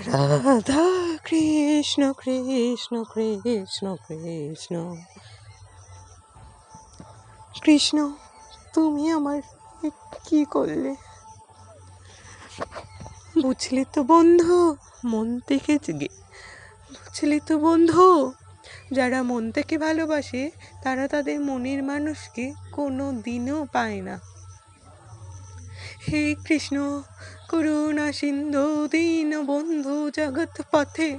রাধা কৃষ্ণ কৃষ্ণ কৃষ্ণ কৃষ্ণ কৃষ্ণ, তুমি আমার কি করলে? বুঝলি তো বন্ধু, মন থেকে বুঝলি তো বন্ধু, যারা মন থেকে ভালোবাসে তারা তাদের মনের মানুষকে কোনো দিনও পায় না। হে কৃষ্ণ করুণা সিন্ধু দীন বন্ধু জগৎ পথে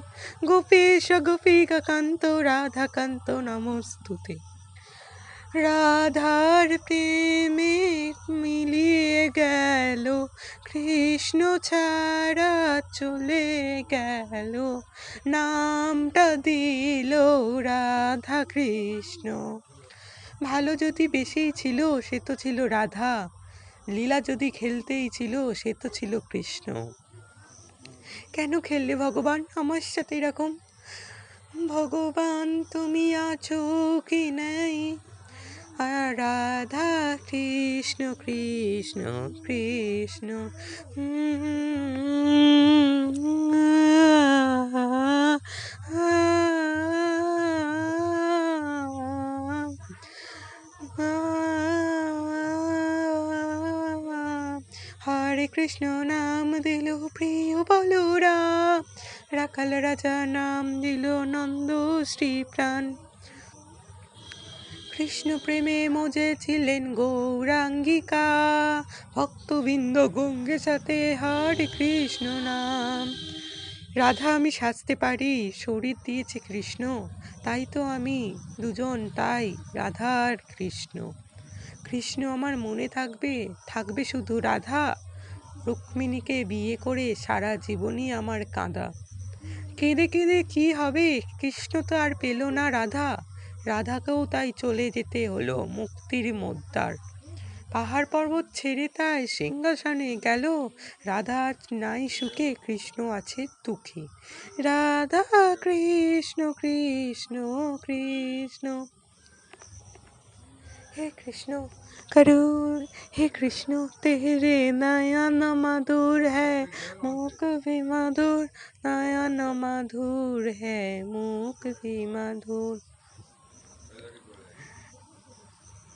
গোপীশ গোপিকা কান্ত রাধাকান্ত নমস্তুতে। রাধার প্রেমে মিলিয়ে গেল, কৃষ্ণ ছাড়া চলে গেল, নামটা দিল রাধা কৃষ্ণ। ভালো যদি বেশিই ছিল সে তো ছিল রাধা, লীলা যদি খেলতেই ছিল সে তো ছিল কৃষ্ণ। কেন খেললে ভগবান আমার সাথে এরকম? ভগবান তুমি আছো কি নাই? রাধা কৃষ্ণ কৃষ্ণ কৃষ্ণ। হরে কৃষ্ণ নাম দিল প্রিয় বলরাম, রাখাল রাজা নাম দিল নন্দ শ্রী প্রাণ। কৃষ্ণ প্রেমে মজেছিলেন গৌরাঙ্গিকা, ভক্তবৃন্দ গঙ্গে সাথে হরে কৃষ্ণ নাম। রাধা আমি সাজতে পারি, শরীর দিয়েছে কৃষ্ণ, তাই তো আমি দুজন, তাই রাধা আর কৃষ্ণ। কৃষ্ণ আমার মনে থাকবে, থাকবে শুধু রাধা। রুক্মিণীকে বিয়ে করে সারা জীবনই আমার কাঁদা। কেঁদে কেঁদে কি হবে, কৃষ্ণ তো আর পেল না রাধা, রাধাকেও তাই চলে যেতে হলো মুক্তির মোদ্দার। পাহাড় পর্বত ছেড়ে তাই সিংহাসনে গেল, রাধা আজ নাই সুখে, কৃষ্ণ আছে দুঃখে। রাধা কৃষ্ণ কৃষ্ণ কৃষ্ণ। हे कृष्ण करूर, हे कृष्ण तेरे नयन मधुर है, मूक भी मधुर, नयन मधुर है, मूक भी मधुर।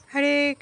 हरे